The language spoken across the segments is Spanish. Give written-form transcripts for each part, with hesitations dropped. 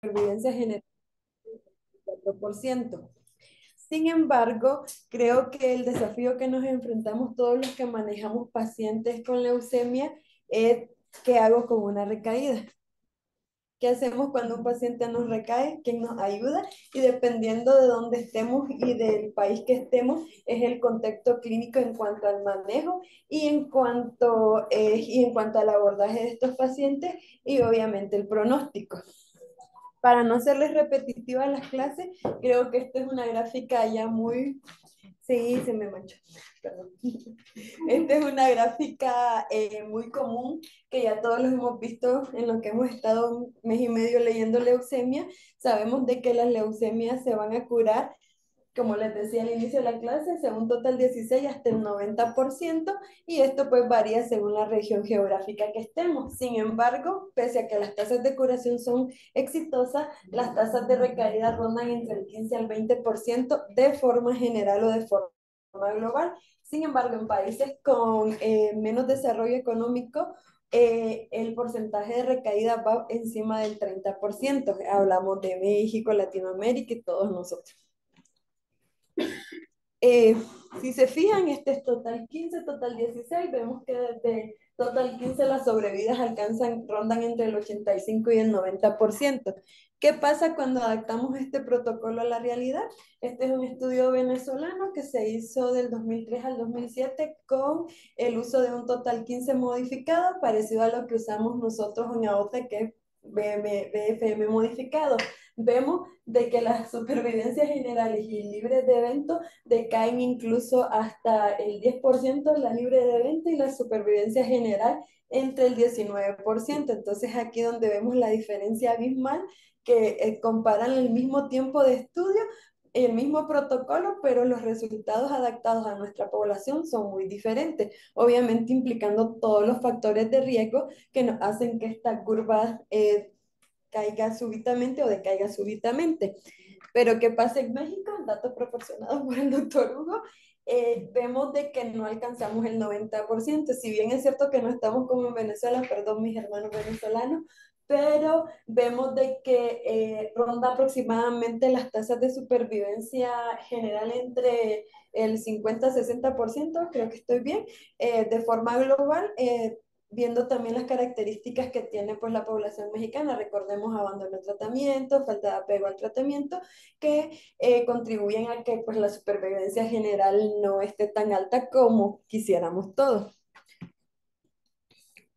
supervivencia general del 4%. Sin embargo, creo que el desafío que nos enfrentamos todos los que manejamos pacientes con leucemia es qué hago con una recaída. ¿Qué hacemos cuando un paciente nos recae? ¿Quién nos ayuda? Y dependiendo de dónde estemos y del país que estemos, es el contexto clínico en cuanto al manejo y en cuanto al abordaje de estos pacientes y obviamente el pronóstico. Para no hacerles repetitiva las clases, creo que esta es una gráfica ya muy. Sí, se me manchó. Perdón. Esta es una gráfica muy común que ya todos los hemos visto en lo que hemos estado un mes y medio leyendo leucemia. Sabemos de que las leucemias se van a curar, como les decía al inicio de la clase, según total 16 hasta el 90%, y esto pues varía según la región geográfica que estemos. Sin embargo, pese a que las tasas de curación son exitosas, las tasas de recaída rondan entre el 15 al 20% de forma general o de forma global. Sin embargo, en países con menos desarrollo económico, el porcentaje de recaída va encima del 30%. Hablamos de México, Latinoamérica y todos nosotros. Eh, si se fijan, este es total 15, total 16. Vemos que desde total 15 las sobrevidas rondan entre el 85 y el 90%. ¿Qué pasa cuando adaptamos este protocolo a la realidad? Este es un estudio venezolano que se hizo del 2003 al 2007 con el uso de un total 15 modificado, parecido a lo que usamos nosotros en AOTA, que es BFM modificado. Vemos de que las supervivencias generales y libres de eventos decaen incluso hasta el 10% la libre de evento y la supervivencia general entre el 19%. Entonces aquí donde vemos la diferencia abismal que comparan el mismo tiempo de estudio, el mismo protocolo, pero los resultados adaptados a nuestra población son muy diferentes, obviamente implicando todos los factores de riesgo que nos hacen que esta curva caiga súbitamente o decaiga súbitamente. Pero ¿qué pasa en México? Datos proporcionados por el doctor Hugo, vemos de que no alcanzamos el 90%. Si bien es cierto que no estamos como en Venezuela, perdón mis hermanos venezolanos, pero vemos de que ronda aproximadamente las tasas de supervivencia general entre el 50-60%, creo que estoy bien, de forma global, viendo también las características que tiene pues la población mexicana. Recordemos abandono de tratamiento, falta de apego al tratamiento, que contribuyen a que pues la supervivencia general no esté tan alta como quisiéramos todos.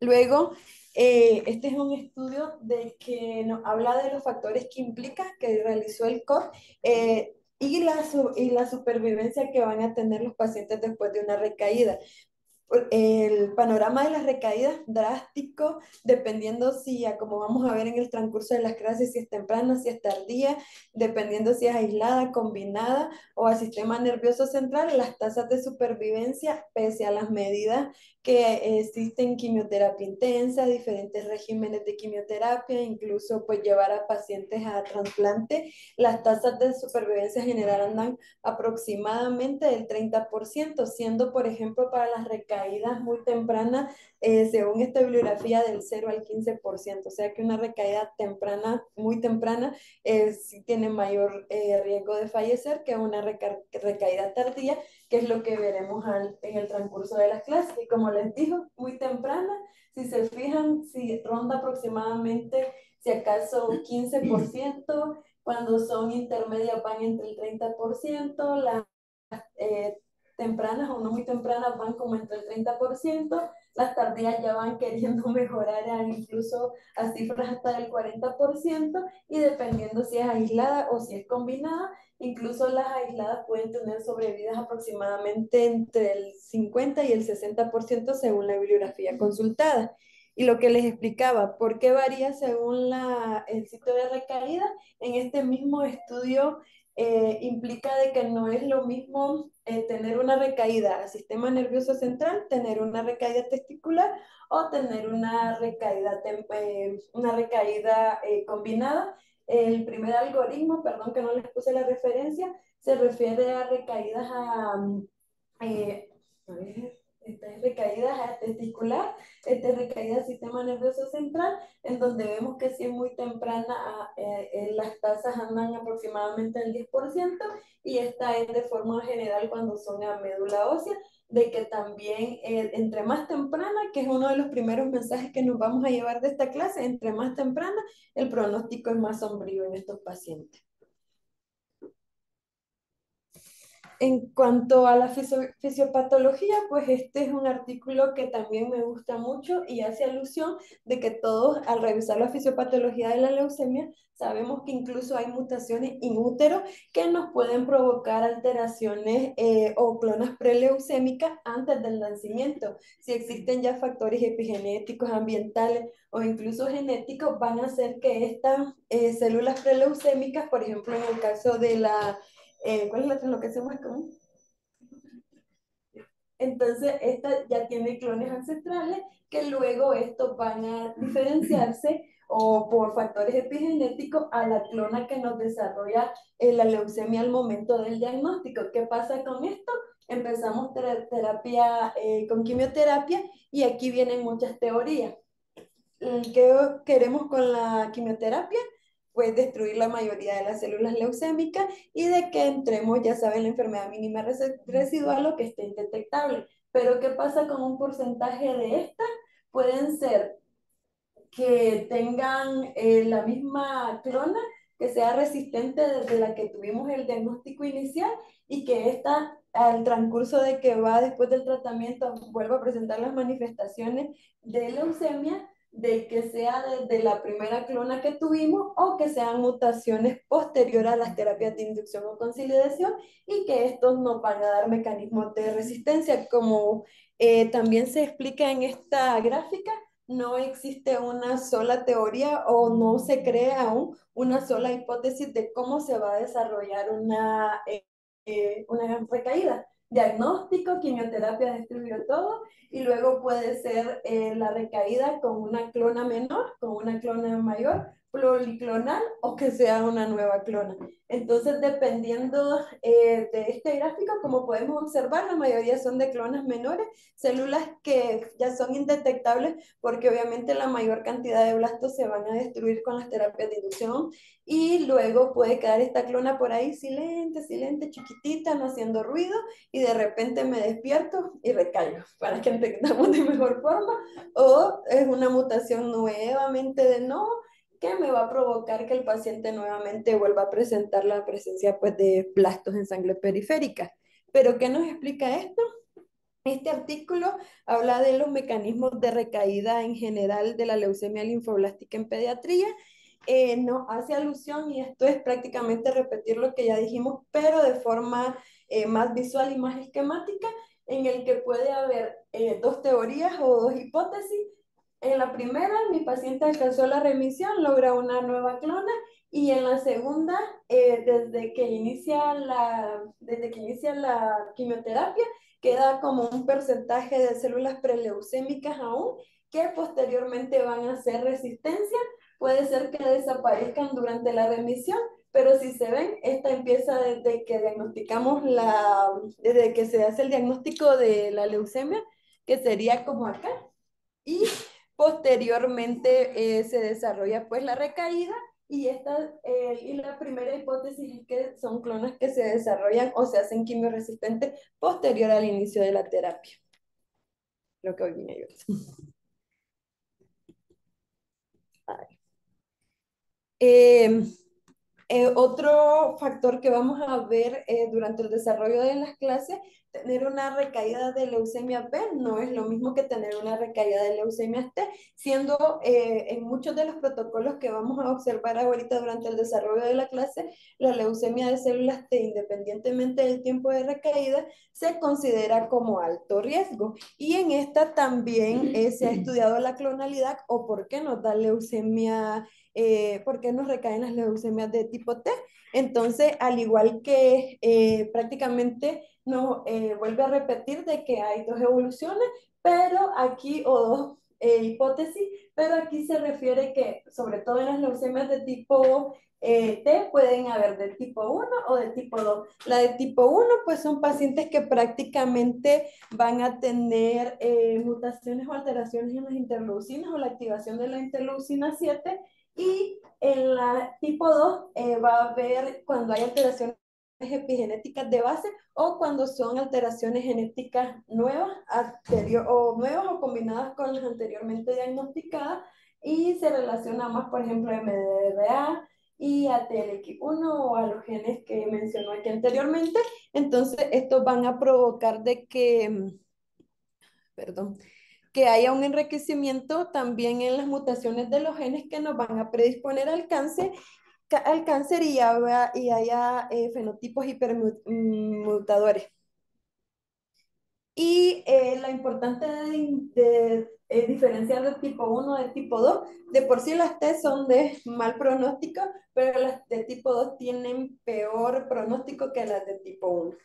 Luego, este es un estudio de que nos habla de los factores que implica, que realizó el COP, y la supervivencia que van a tener los pacientes después de una recaída. El panorama de las recaídas drástico, dependiendo si, como vamos a ver en el transcurso de las clases, si es temprana, si es tardía, dependiendo si es aislada, combinada o a sistema nervioso central, las tasas de supervivencia, pese a las medidas que existen, quimioterapia intensa, diferentes regímenes de quimioterapia, incluso pues llevar a pacientes a trasplante, las tasas de supervivencia general andan aproximadamente del 30%, siendo, por ejemplo, para las recaídas muy tempranas, según esta bibliografía, del 0 al 15%. O sea que una recaída temprana, muy temprana, sí tiene mayor riesgo de fallecer que una recaída tardía, que es lo que veremos en el transcurso de las clases. Y como les digo, muy temprana, si se fijan, si ronda aproximadamente, si acaso 15%, cuando son intermedias van entre el 30%, las eh, tempranas o no muy tempranas van como entre el 30%, las tardías ya van queriendo mejorar incluso a cifras hasta del 40%, y dependiendo si es aislada o si es combinada, incluso las aisladas pueden tener sobrevidas aproximadamente entre el 50 y el 60% según la bibliografía consultada. Y lo que les explicaba, ¿por qué varía según el sitio de recaída? En este mismo estudio implica de que no es lo mismo tener una recaída al sistema nervioso central, tener una recaída testicular o tener una recaída combinada. El primer algoritmo, perdón que no les puse la referencia, se refiere a recaídas a ver, Esta es recaída testicular, esta es recaída del sistema nervioso central, en donde vemos que si es muy temprana, las tasas andan aproximadamente el 10%, y esta es de forma general cuando son a médula ósea, de que también entre más temprana, que es uno de los primeros mensajes que nos vamos a llevar de esta clase, entre más temprana, el pronóstico es más sombrío en estos pacientes. En cuanto a la fisiopatología, pues este es un artículo que también me gusta mucho y hace alusión de que todos al revisar la fisiopatología de la leucemia sabemos que incluso hay mutaciones in útero que nos pueden provocar alteraciones o clonas preleucémicas antes del nacimiento. Si existen ya factores epigenéticos, ambientales o incluso genéticos, van a hacer que estas células preleucémicas, por ejemplo en el caso de la ¿cuál es la translocación más común? Entonces, esta ya tiene clones ancestrales que luego estos van a diferenciarse o por factores epigenéticos a la clona que nos desarrolla la leucemia al momento del diagnóstico. ¿Qué pasa con esto? Empezamos terapia con quimioterapia y aquí vienen muchas teorías. ¿Qué queremos con la quimioterapia? Pues destruir la mayoría de las células leucémicas y de que entremos, ya saben, la enfermedad mínima residual o que esté indetectable. Pero ¿qué pasa con un porcentaje de estas? Pueden ser que tengan la misma clona, que sea resistente desde la que tuvimos el diagnóstico inicial y que esta, al transcurso de que va después del tratamiento, vuelva a presentar las manifestaciones de leucemia, de que sea desde la primera clona que tuvimos o que sean mutaciones posteriores a las terapias de inducción o conciliación y que estos nos van a dar mecanismos de resistencia, como también se explica en esta gráfica. No existe una sola teoría o no se cree aún una sola hipótesis de cómo se va a desarrollar una recaída. Diagnóstico, quimioterapia destruyó todo y luego puede ser la recaída con una clona menor, con una clona mayor, policlonal o que sea una nueva clona. Entonces, dependiendo de este gráfico, como podemos observar, la mayoría son de clonas menores, células que ya son indetectables porque obviamente la mayor cantidad de blastos se van a destruir con las terapias de inducción y luego puede quedar esta clona por ahí silente, silente, chiquitita, no haciendo ruido y de repente me despierto y recaigo para que entendamos de mejor forma o es una mutación nuevamente de no que me va a provocar que el paciente nuevamente vuelva a presentar la presencia pues de blastos en sangre periférica. ¿Pero qué nos explica esto? Este artículo habla de los mecanismos de recaída en general de la leucemia linfoblástica en pediatría. Nos hace alusión, y esto es prácticamente repetir lo que ya dijimos, pero de forma más visual y más esquemática, en el que puede haber dos teorías o dos hipótesis. En la primera, mi paciente alcanzó la remisión, logra una nueva clona, y en la segunda, desde que inicia la quimioterapia, queda como un porcentaje de células preleucémicas aún, que posteriormente van a hacer resistencia. Puede ser que desaparezcan durante la remisión, pero si se ven, esta empieza desde que se hace el diagnóstico de la leucemia, que sería como acá, y posteriormente se desarrolla pues la recaída y la primera hipótesis es que son clonas que se desarrollan o se hacen quimioresistentes posterior al inicio de la terapia. Lo que hoy vine yo. Eh, Otro factor que vamos a ver durante el desarrollo de las clases, tener una recaída de leucemia B no es lo mismo que tener una recaída de leucemia T, siendo en muchos de los protocolos que vamos a observar ahorita durante el desarrollo de la clase, la leucemia de células T, independientemente del tiempo de recaída, se considera como alto riesgo. Y en esta también se ha estudiado la clonalidad o por qué nos da leucemia por qué nos recaen las leucemias de tipo T. Entonces, al igual que prácticamente nos vuelve a repetir de que hay dos evoluciones, pero aquí, o dos hipótesis, pero aquí se refiere que, sobre todo en las leucemias de tipo T, pueden haber de tipo 1 o de tipo 2. La de tipo 1, pues son pacientes que prácticamente van a tener mutaciones o alteraciones en las interleucinas o la activación de la interleucina 7, y en la tipo 2 va a haber cuando hay alteraciones epigenéticas de base o cuando son alteraciones genéticas nuevas o combinadas con las anteriormente diagnosticadas, y se relaciona más, por ejemplo, MDRA y a TLX1 o a los genes que mencionó aquí anteriormente. Entonces, estos van a provocar de que, perdón, que haya un enriquecimiento también en las mutaciones de los genes que nos van a predisponer al cáncer, y haya fenotipos hipermutadores. Y la importante diferenciar de tipo 1 de tipo 2, de por sí las T son de mal pronóstico, pero las de tipo 2 tienen peor pronóstico que las de tipo 1.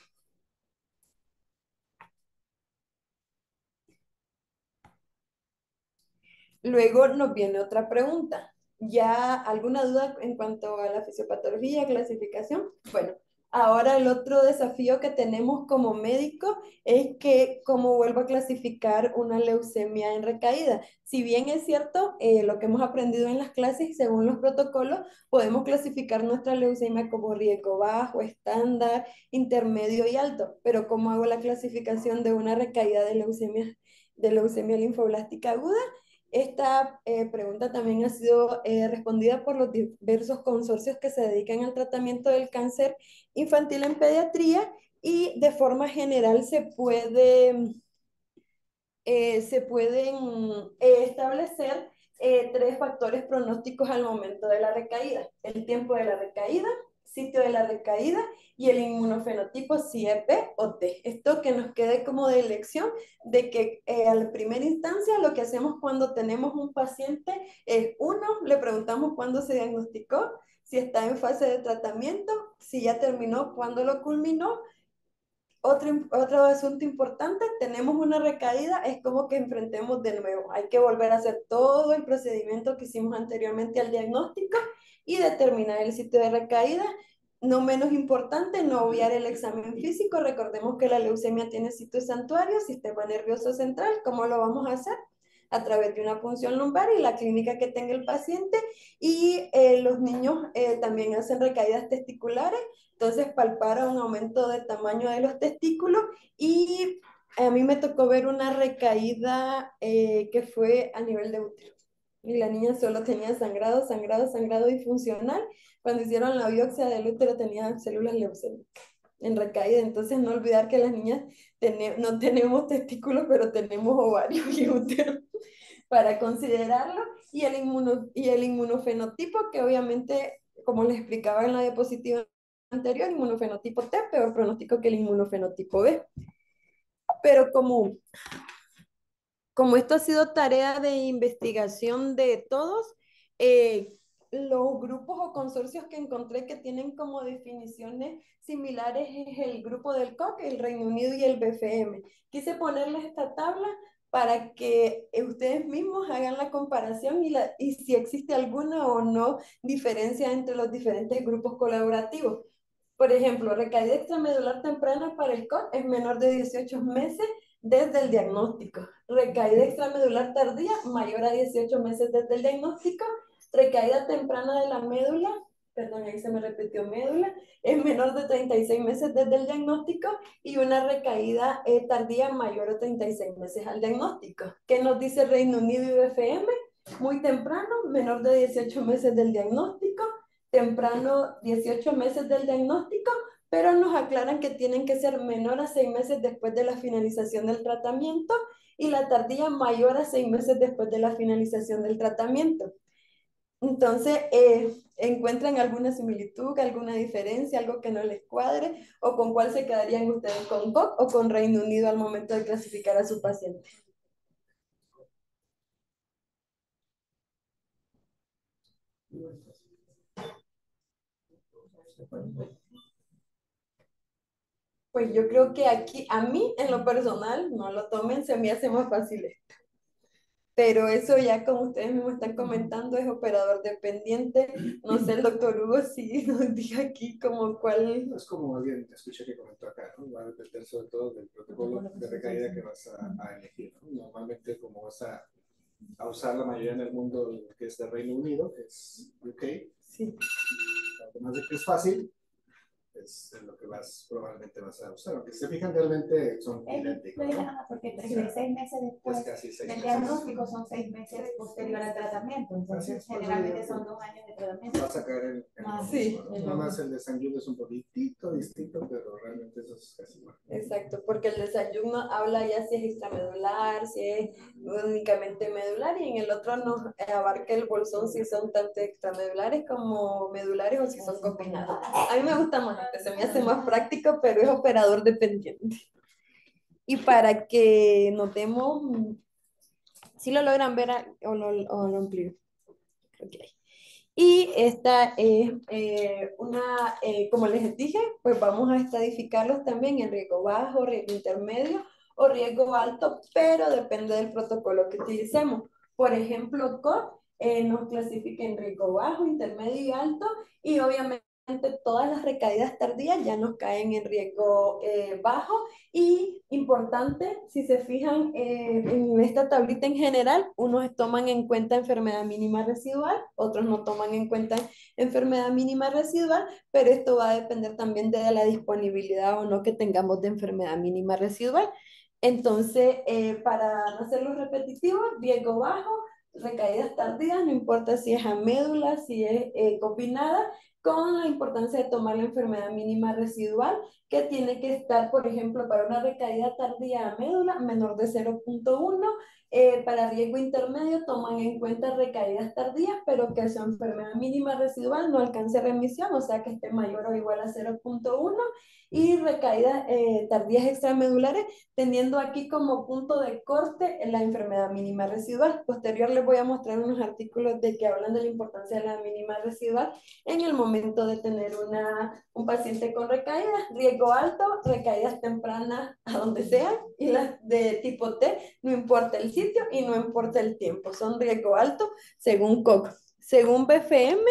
Luego nos viene otra pregunta. ¿Ya alguna duda en cuanto a la fisiopatología, clasificación? Bueno, ahora el otro desafío que tenemos como médico es que cómo vuelvo a clasificar una leucemia en recaída. Si bien es cierto, lo que hemos aprendido en las clases, según los protocolos, podemos clasificar nuestra leucemia como riesgo bajo, estándar, intermedio y alto. Pero ¿cómo hago la clasificación de una recaída de leucemia linfoblástica aguda? Esta pregunta también ha sido respondida por los diversos consorcios que se dedican al tratamiento del cáncer infantil en pediatría, y de forma general se pueden establecer tres factores pronósticos al momento de la recaída: el tiempo de la recaída, sitio de la recaída y el inmunofenotipo, si es B o T. Esto que nos quede como de elección de que a la primera instancia lo que hacemos cuando tenemos un paciente es, uno, le preguntamos cuándo se diagnosticó, si está en fase de tratamiento, si ya terminó, cuándo lo culminó. Otro asunto importante: tenemos una recaída, es como que enfrentemos de nuevo. Hay que volver a hacer todo el procedimiento que hicimos anteriormente al diagnóstico y determinar el sitio de recaída. No menos importante, no obviar el examen físico. Recordemos que la leucemia tiene sitio santuario, sistema nervioso central. ¿Cómo lo vamos a hacer? A través de una punción lumbar y la clínica que tenga el paciente. Y los niños también hacen recaídas testiculares, entonces palpara un aumento de tamaño de los testículos. Y a mí me tocó ver una recaída que fue a nivel de útero. Y la niña solo tenía sangrado, sangrado, sangrado disfuncional. Cuando hicieron la biopsia del útero tenía células leucémicas en recaída. Entonces no olvidar que las niñas no tenemos testículos, pero tenemos ovarios y útero para considerarlo. Y el inmunofenotipo, que obviamente, como les explicaba en la diapositiva anterior, inmunofenotipo T, peor pronóstico que el inmunofenotipo B. Pero como esto ha sido tarea de investigación de todos, los grupos o consorcios que encontré que tienen como definiciones similares es el grupo del COC, el Reino Unido y el BFM. Quise ponerles esta tabla para que ustedes mismos hagan la comparación y si existe alguna o no diferencia entre los diferentes grupos colaborativos. Por ejemplo, recaída extramedular temprana para el COC es menor de 18 meses desde el diagnóstico. Recaída extramedular tardía, mayor a 18 meses desde el diagnóstico. Recaída temprana de la médula, perdón, ahí se me repitió médula, es menor de 36 meses desde el diagnóstico. Y una recaída tardía mayor a 36 meses al diagnóstico. ¿Qué nos dice Reino Unido y BFM? Muy temprano, menor de 18 meses del diagnóstico. Temprano, 18 meses del diagnóstico, pero nos aclaran que tienen que ser menor a 6 meses después de la finalización del tratamiento, y la tardía mayor a 6 meses después de la finalización del tratamiento. Entonces, ¿encuentran alguna similitud, alguna diferencia, algo que no les cuadre? ¿O con cuál se quedarían ustedes, con COC o con Reino Unido al momento de clasificar a su paciente? Pues yo creo que aquí, a mí en lo personal, no lo tomen, se me hace más fácil. pero eso ya como ustedes mismos están comentando es operador dependiente. No sé, el doctor Hugo si nos diga aquí como cuál. Es como alguien escuché que comentó acá, ¿no? Va a depender sobre todo del protocolo de recaída que vas a elegir, ¿no? Normalmente, como vas a usar la mayoría en el mundo que es de Reino Unido, es UK, Sí, además de que es fácil, es lo que probablemente vas a usar. Aunque si se fijan, realmente son idénticos, ¿no? Porque O sea, 6 meses después es casi 6 del meses. diagnóstico son 6 meses posterior al tratamiento. Entonces, generalmente son 2 años de tratamiento. Vas a caer en lo Más, sí, mismo, ¿no? Nada más el de San Jude es un poquitito distinto, pero realmente eso es casi igual. exacto, porque el desayuno habla ya si es extramedular, si es únicamente medular, y en el otro nos abarca el bolsón si son tanto extramedulares como medulares o si son combinados. A mí me gusta más, se me hace más práctico, pero es operador dependiente. Y para que notemos, si lo logran ver o lo amplío. Okay. Y esta es como les dije, pues vamos a estadificarlos también en riesgo bajo, riesgo intermedio o riesgo alto, pero depende del protocolo que utilicemos. Por ejemplo, COP nos clasifica en riesgo bajo, intermedio y alto, y obviamente todas las recaídas tardías ya nos caen en riesgo bajo. Y importante, si se fijan en esta tablita en general, unos toman en cuenta enfermedad mínima residual, otros no toman en cuenta enfermedad mínima residual, pero esto va a depender también de la disponibilidad o no que tengamos de enfermedad mínima residual. Entonces, para no hacerlo repetitivo, riesgo bajo, recaídas tardías, no importa si es a médula, si es combinada, con la importancia de tomar la enfermedad mínima residual, que tiene que estar, por ejemplo, para una recaída tardía a médula, menor de 0,1. Para riesgo intermedio toman en cuenta recaídas tardías, pero que su enfermedad mínima residual no alcance remisión, o sea que esté mayor o igual a 0,1. Y recaídas tardías extramedulares, teniendo aquí como punto de corte la enfermedad mínima residual. Posterior les voy a mostrar unos artículos de que hablan de la importancia de la mínima residual en el momento de tener un paciente con recaídas, riesgo alto, recaídas tempranas a donde sea, y las de tipo T, no importa el sitio y no importa el tiempo, son riesgo alto según Koch. Según BFM,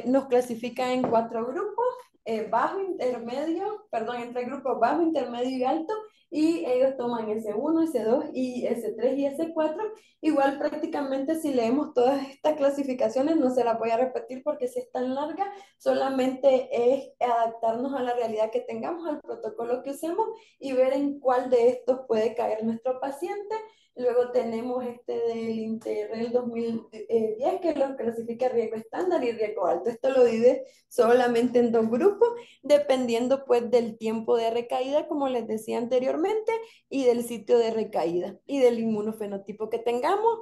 nos clasifican en 4 grupos, bajo, intermedio, perdón, entre grupos bajo, intermedio y alto, y ellos toman S1, S2 y S3 y S4. Igual prácticamente si leemos todas estas clasificaciones, no se las voy a repetir porque si es tan larga, solamente es adaptarnos a la realidad que tengamos, al protocolo que usemos y ver en cuál de estos puede caer nuestro paciente. Luego tenemos este del Interrel 2010 que lo clasifica riesgo estándar y riesgo alto. Esto lo divide solamente en 2 grupos, dependiendo pues del tiempo de recaída, como les decía anteriormente, y del sitio de recaída y del inmunofenotipo que tengamos.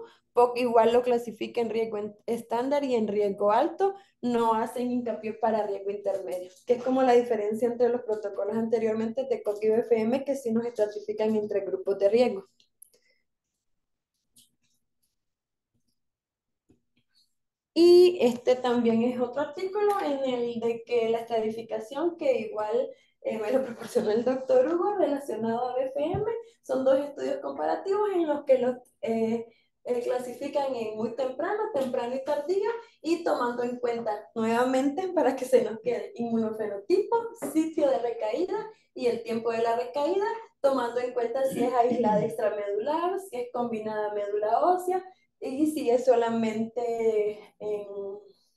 Igual lo clasifica en riesgo estándar y en riesgo alto, no hacen hincapié para riesgo intermedio, que es como la diferencia entre los protocolos anteriormente de COC y BFM, que sí nos estratifican entre grupos de riesgo. Y este también es otro artículo en el de que la estadificación, que igual me lo proporcionó el doctor Hugo relacionado a BFM, son 2 estudios comparativos en los que los clasifican en muy temprano, temprano y tardío, y tomando en cuenta nuevamente para que se nos quede inmunofenotipo, sitio de recaída y el tiempo de la recaída, tomando en cuenta si es aislada extramedular, si es combinada médula ósea, y si es solamente en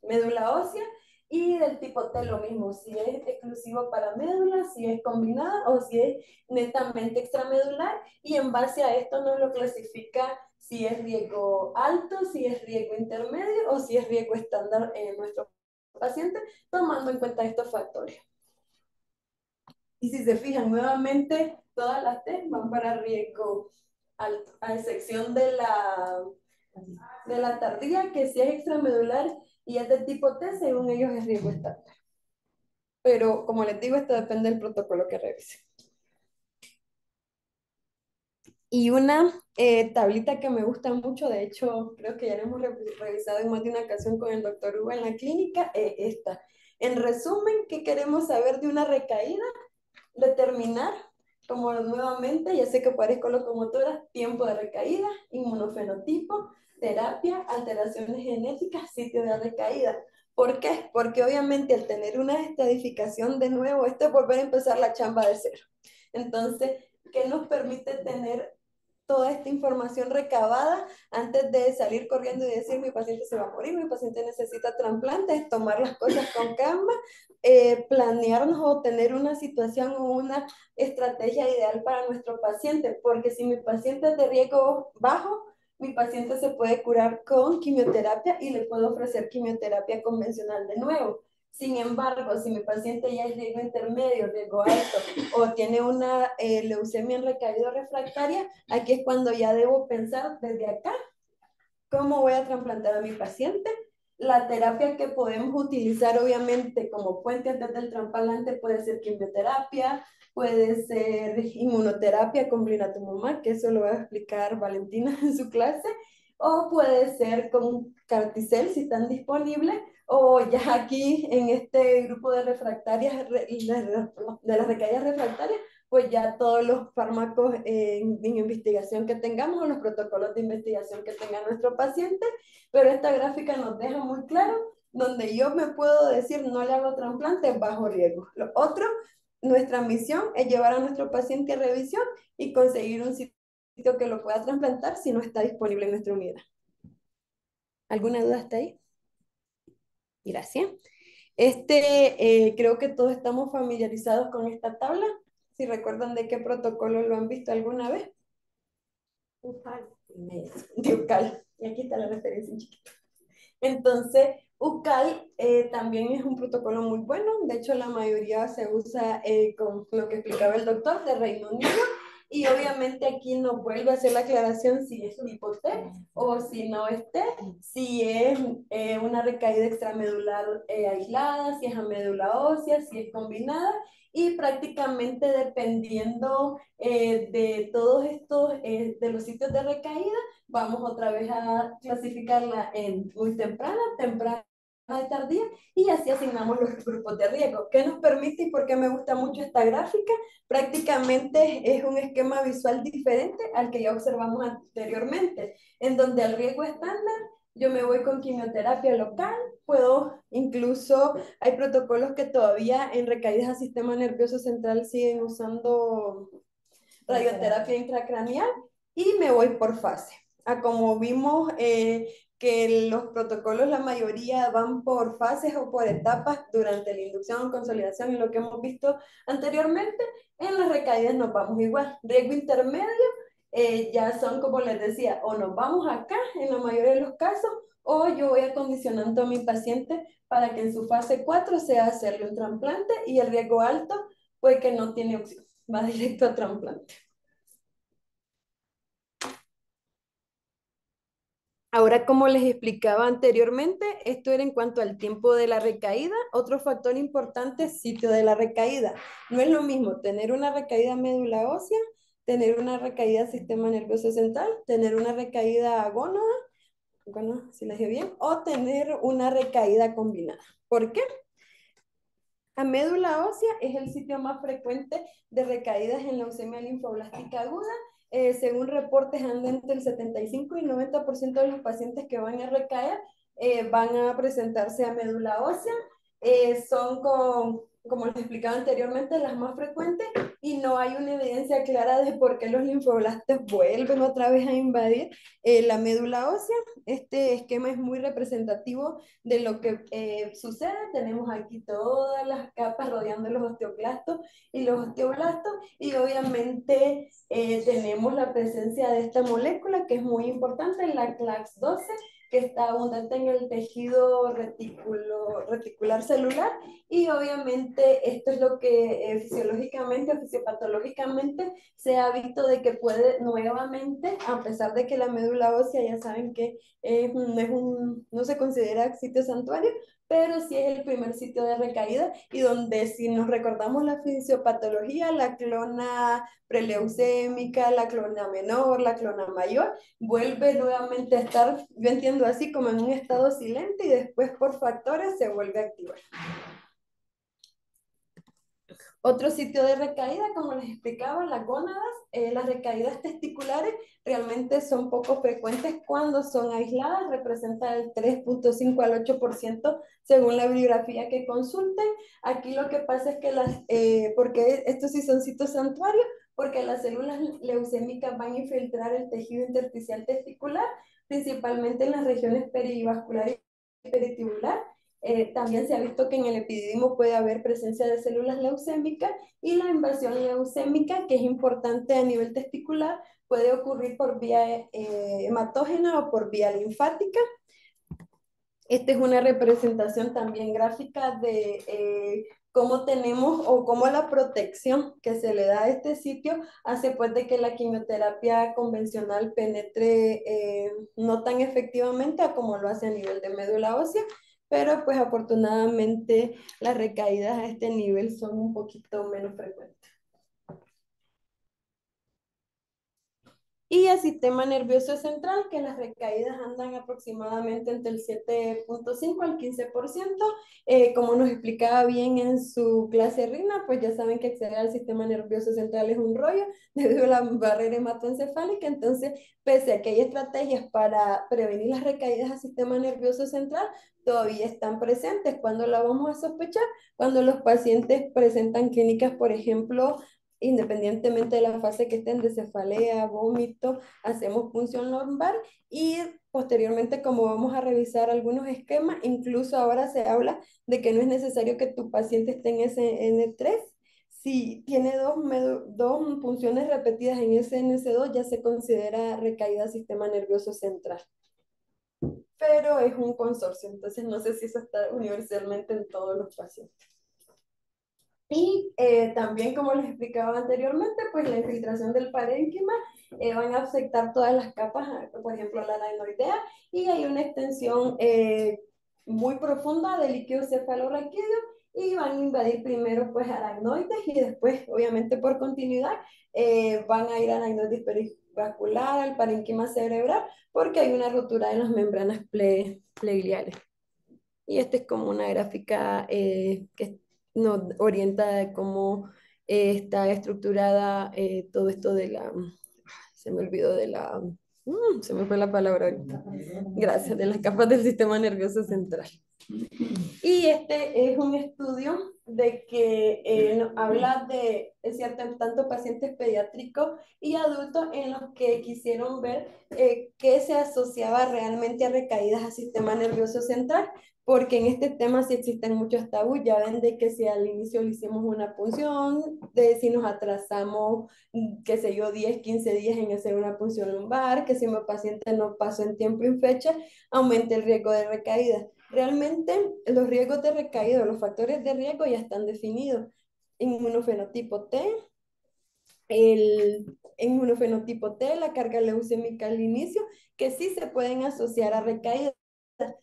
médula ósea, y del tipo T lo mismo, si es exclusivo para médula, si es combinada o si es netamente extramedular, y en base a esto nos lo clasifica si es riesgo alto, si es riesgo intermedio o si es riesgo estándar en nuestro paciente, tomando en cuenta estos factores. Y si se fijan nuevamente, todas las T van para riesgo alto, a excepción de la tardía, que si es extramedular y es de tipo T, según ellos es riesgo estándar. Pero como les digo, esto depende del protocolo que revisen. Y una tablita que me gusta mucho, de hecho, creo que ya la hemos revisado en más de una ocasión con el doctor Hugo en la clínica, es esta. En resumen, ¿qué queremos saber de una recaída? Determinar como nuevamente, ya sé que parezco locomotora, tiempo de recaída, inmunofenotipo, terapia, alteraciones genéticas, sitio de recaída. ¿Por qué? Porque obviamente al tener una estadificación de nuevo, esto es volver a empezar la chamba de cero. Entonces, ¿qué nos permite tener toda esta información recabada antes de salir corriendo y decir mi paciente se va a morir, mi paciente necesita trasplantes, tomar las cosas con calma, planearnos o tener una situación o una estrategia ideal para nuestro paciente, porque si mi paciente es de riesgo bajo, mi paciente se puede curar con quimioterapia y le puedo ofrecer quimioterapia convencional de nuevo. Sin embargo, si mi paciente ya es riesgo intermedio, riesgo alto o tiene una leucemia en recaído refractaria, aquí es cuando ya debo pensar desde acá cómo voy a trasplantar a mi paciente. La terapia que podemos utilizar, obviamente, como puente antes del trasplante puede ser quimioterapia, puede ser inmunoterapia con blinatumomab, que eso lo va a explicar Valentina en su clase, o puede ser con Carticel si están disponibles, o ya aquí en este grupo de refractarias, de las recaídas refractarias, pues ya todos los fármacos en investigación que tengamos o los protocolos de investigación que tenga nuestro paciente, pero esta gráfica nos deja muy claro donde yo me puedo decir no le hago trasplante bajo riesgo. Lo otro, nuestra misión es llevar a nuestro paciente a revisión y conseguir un sitio que lo pueda trasplantar si no está disponible en nuestra unidad. ¿Alguna duda hasta ahí? Gracias. Creo que todos estamos familiarizados con esta tabla. Si recuerdan de qué protocolo lo han visto alguna vez. UCAL. De UCAL. Y aquí está la referencia en chiquito. Entonces, UCAL también es un protocolo muy bueno. De hecho, la mayoría se usa con lo que explicaba el doctor de Reino Unido. Y obviamente aquí nos vuelve a hacer la aclaración si es tipo T o si no es T, si es una recaída extramedular aislada, si es a médula ósea, si es combinada. Y prácticamente dependiendo de todos estos, de los sitios de recaída, vamos otra vez a clasificarla en muy temprana, temprana y tardía, y así asignamos los grupos de riesgo. ¿Qué nos permite y por qué me gusta mucho esta gráfica? Prácticamente es un esquema visual diferente al que ya observamos anteriormente, en donde al riesgo estándar yo me voy con quimioterapia local, puedo incluso, hay protocolos que todavía en recaídas al sistema nervioso central siguen usando radioterapia intracraneal y me voy por fase. Como vimos que los protocolos, la mayoría van por fases o por etapas durante la inducción, consolidación y lo que hemos visto anteriormente, en las recaídas nos vamos igual. Riesgo intermedio ya son, como les decía, o nos vamos acá en la mayoría de los casos, o yo voy acondicionando a mi paciente para que en su fase 4 sea hacerle un trasplante y el riesgo alto, pues que no tiene opción, va directo a trasplante. Ahora, como les explicaba anteriormente, esto era en cuanto al tiempo de la recaída. Otro factor importante es sitio de la recaída. No es lo mismo tener una recaída médula ósea, tener una recaída sistema nervioso central, tener una recaída gónada, bueno, si la dije bien, o tener una recaída combinada. ¿Por qué? La médula ósea es el sitio más frecuente de recaídas en leucemia linfoblástica aguda. Según reportes, anda entre el 75 y 90% de los pacientes que van a recaer van a presentarse a médula ósea. Son como les explicaba anteriormente, las más frecuentes y no hay una evidencia clara de por qué los linfoblastos vuelven otra vez a invadir la médula ósea. Este esquema es muy representativo de lo que sucede. Tenemos aquí todas las capas rodeando los osteoclastos y los osteoblastos y obviamente tenemos la presencia de esta molécula que es muy importante, la CLAX12, que está abundante en el tejido reticular celular y obviamente esto es lo que fisiológicamente o fisiopatológicamente se ha visto de que puede nuevamente, a pesar de que la médula ósea ya saben que no se considera sitio santuario, pero sí es el primer sitio de recaída y donde si nos recordamos la fisiopatología, la clona preleucémica, la clona menor, la clona mayor, vuelve nuevamente a estar, yo entiendo así como en un estado silente y después por factores se vuelve a activar. Otro sitio de recaída, como les explicaba, las gónadas, las recaídas testiculares realmente son poco frecuentes cuando son aisladas, representa el 3,5 al 8% según la bibliografía que consulten. Aquí lo que pasa es que porque estos sí son sitios santuarios, porque las células leucémicas van a infiltrar el tejido intersticial testicular, principalmente en las regiones perivascular y peritubular. También se ha visto que en el epididimo puede haber presencia de células leucémicas y la invasión leucémica, que es importante a nivel testicular, puede ocurrir por vía hematógena o por vía linfática. Esta es una representación también gráfica de cómo tenemos o cómo la protección que se le da a este sitio hace pues de que la quimioterapia convencional penetre no tan efectivamente a como lo hace a nivel de médula ósea, pero pues afortunadamente las recaídas a este nivel son un poquito menos frecuentes. Y el sistema nervioso central, que las recaídas andan aproximadamente entre el 7,5 al 15%. Como nos explicaba bien en su clase Rina, pues ya saben que acceder al sistema nervioso central es un rollo debido a la barrera hematoencefálica. Entonces, pese a que hay estrategias para prevenir las recaídas al sistema nervioso central, todavía están presentes. ¿Cuándo la vamos a sospechar? Cuando los pacientes presentan clínicas, por ejemplo, independientemente de la fase que estén de cefalea, vómito, hacemos punción lumbar y posteriormente, como vamos a revisar algunos esquemas, incluso ahora se habla de que no es necesario que tu paciente esté en SN3. Si tiene dos punciones repetidas en SNC2, ya se considera recaída sistema nervioso central. Pero es un consorcio, entonces no sé si eso está universalmente en todos los pacientes. Y también, como les explicaba anteriormente, pues la infiltración del parénquima van a afectar todas las capas, por ejemplo, la aracnoidea, y hay una extensión muy profunda del líquido cefalorraquídeo y van a invadir primero pues aracnoides y después, obviamente por continuidad, van a ir a aracnoides perivascular, al parénquima cerebral, porque hay una rotura de las membranas plegliales. Y esta es como una gráfica que nos orienta de cómo está estructurada todo esto de la, se me olvidó de la, se me fue la palabra ahorita. Gracias, de las capas del sistema nervioso central. Y este es un estudio de que habla de, es cierto, tanto pacientes pediátricos y adultos en los que quisieron ver qué se asociaba realmente a recaídas al sistema nervioso central, porque en este tema sí existen muchos tabús. Ya ven de que si al inicio le hicimos una punción, de si nos atrasamos, qué sé yo, 10, 15 días en hacer una punción lumbar, que si mi paciente no pasó en tiempo y fecha, aumenta el riesgo de recaída. Realmente los riesgos de recaída, los factores de riesgo ya están definidos. Inmunofenotipo T, el inmunofenotipo T, la carga leucémica al inicio, que sí se pueden asociar a recaída.